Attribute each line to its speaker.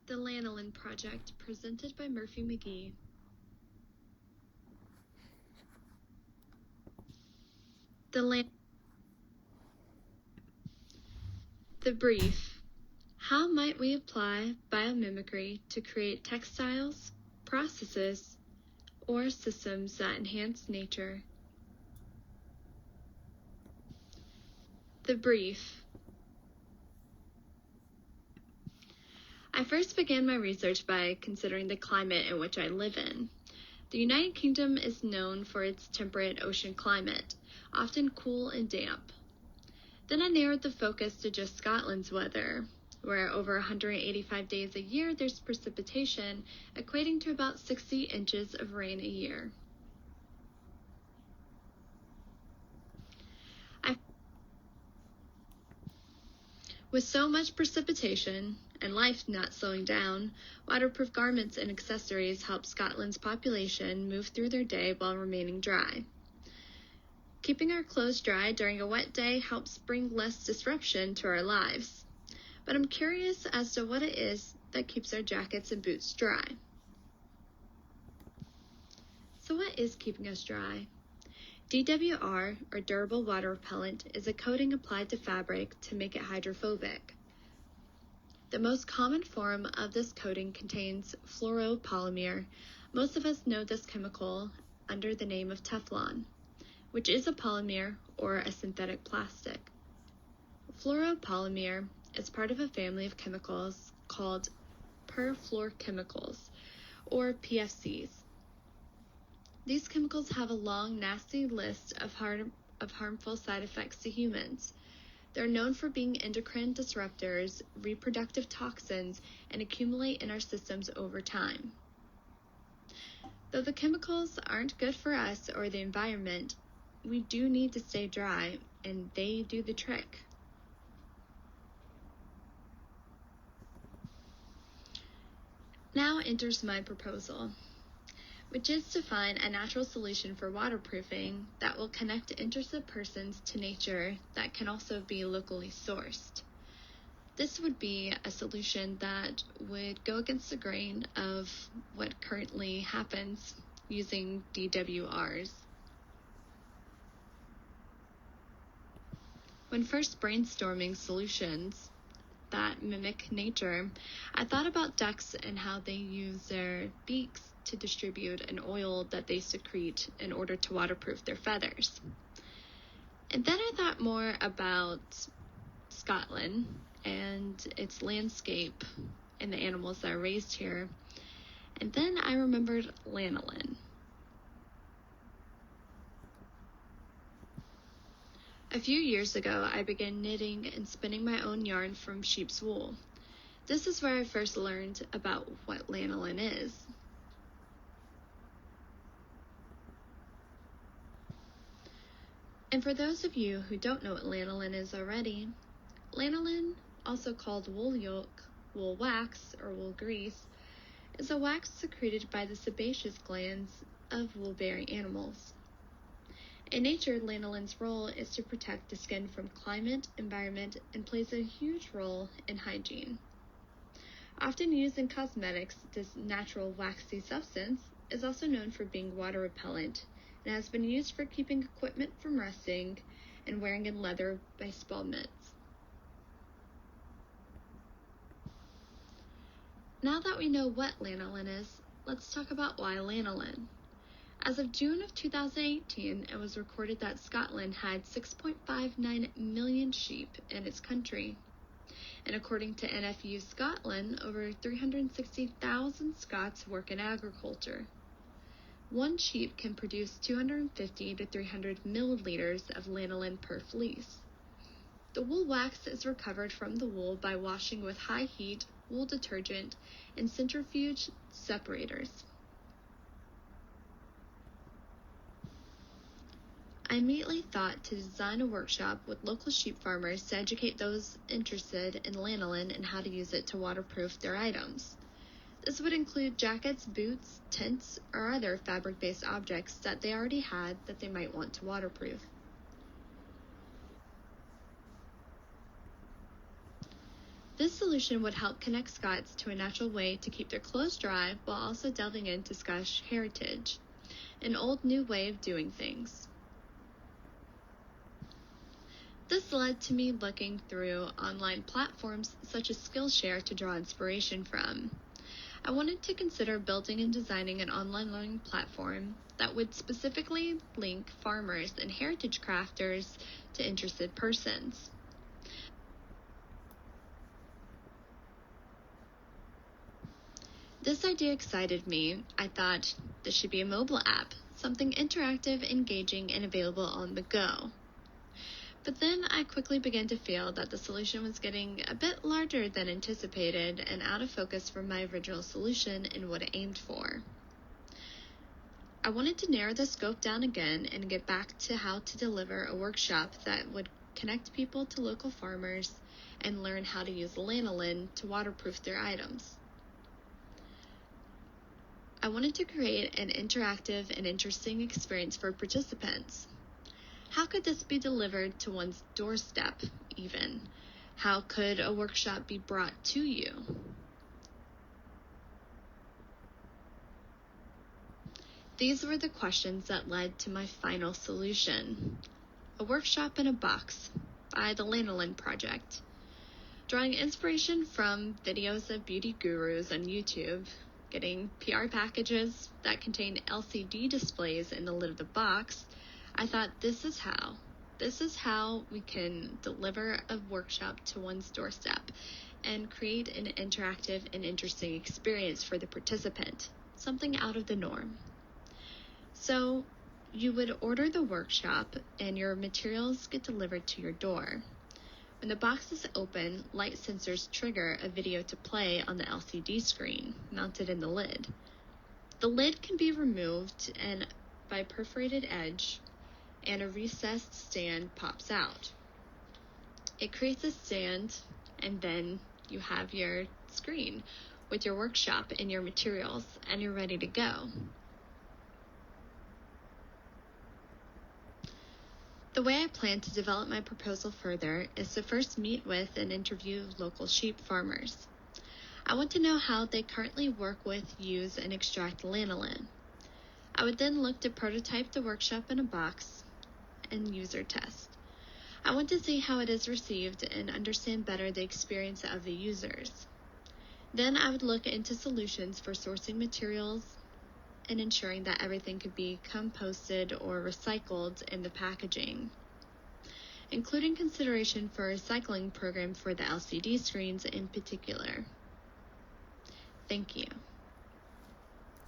Speaker 1: The Lanolin Project, presented by Murphy McGee. The brief. How might we apply biomimicry to create textiles, processes, or systems that enhance nature? The brief. I first began my research by considering the climate in which I live in. The United Kingdom is known for its temperate ocean climate, often cool and damp. Then I narrowed the focus to just Scotland's weather, where over 185 days a year there's precipitation, equating to about 60 inches of rain a year. With so much precipitation, and life not slowing down, waterproof garments and accessories help Scotland's population move through their day while remaining dry. Keeping our clothes dry during a wet day helps bring less disruption to our lives. But I'm curious as to what it is that keeps our jackets and boots dry. So what is keeping us dry? DWR, or durable water repellent, is a coating applied to fabric to make it hydrophobic. The most common form of this coating contains fluoropolymer. Most of us know this chemical under the name of Teflon, which is a polymer or a synthetic plastic. Fluoropolymer is part of a family of chemicals called perfluorochemicals, or PFCs. These chemicals have a long, nasty list of harmful side effects to humans. They're known for being endocrine disruptors, reproductive toxins, and accumulate in our systems over time. Though the chemicals aren't good for us or the environment, we do need to stay dry, and they do the trick. Now enters my proposal, which is to find a natural solution for waterproofing that will connect interested persons to nature that can also be locally sourced. This would be a solution that would go against the grain of what currently happens using DWRs. When first brainstorming solutions that mimic nature, I thought about ducks and how they use their beaks to distribute an oil that they secrete in order to waterproof their feathers. And then I thought more about Scotland and its landscape and the animals that are raised here. And then I remembered lanolin. A few years ago, I began knitting and spinning my own yarn from sheep's wool. This is where I first learned about what lanolin is. And for those of you who don't know what lanolin is already, lanolin, also called wool yolk, wool wax, or wool grease, is a wax secreted by the sebaceous glands of wool-bearing animals. In nature, lanolin's role is to protect the skin from climate, environment, and plays a huge role in hygiene. Often used in cosmetics, this natural waxy substance is also known for being water repellent and has been used for keeping equipment from rusting and wearing in leather by mitts. Now that we know what lanolin is, let's talk about why lanolin. As of June of 2018, it was recorded that Scotland had 6.59 million sheep in its country. And according to NFU Scotland, over 360,000 Scots work in agriculture. One sheep can produce 250 to 300 milliliters of lanolin per fleece. The wool wax is recovered from the wool by washing with high heat, wool detergent, and centrifuge separators. I immediately thought to design a workshop with local sheep farmers to educate those interested in lanolin and how to use it to waterproof their items. This would include jackets, boots, tents, or other fabric-based objects that they already had that they might want to waterproof. This solution would help connect Scots to a natural way to keep their clothes dry while also delving into Scottish heritage, an old new way of doing things. This led to me looking through online platforms such as Skillshare to draw inspiration from. I wanted to consider building and designing an online learning platform that would specifically link farmers and heritage crafters to interested persons. This idea excited me. I thought this should be a mobile app, something interactive, engaging, and available on the go. But then I quickly began to feel that the solution was getting a bit larger than anticipated and out of focus from my original solution and what it aimed for. I wanted to narrow the scope down again and get back to how to deliver a workshop that would connect people to local farmers and learn how to use lanolin to waterproof their items. I wanted to create an interactive and interesting experience for participants. How could this be delivered to one's doorstep, even? How could a workshop be brought to you? These were the questions that led to my final solution. A workshop in a box by the Lanolin Project. Drawing inspiration from videos of beauty gurus on YouTube, getting PR packages that contained LCD displays in the lid of the box, I thought this is how we can deliver a workshop to one's doorstep and create an interactive and interesting experience for the participant, something out of the norm. So you would order the workshop and your materials get delivered to your door. When the box is open, light sensors trigger a video to play on the LCD screen mounted in the lid. The lid can be removed and by perforated edge, and a recessed stand pops out. It creates a stand, and then you have your screen with your workshop and your materials, and you're ready to go. The way I plan to develop my proposal further is to first meet with and interview local sheep farmers. I want to know how they currently work with, use, and extract lanolin. I would then look to prototype the workshop in a box and user test. I want to see how it is received and understand better the experience of the users. Then I would look into solutions for sourcing materials and ensuring that everything could be composted or recycled in the packaging, including consideration for a recycling program for the LCD screens in particular. Thank you.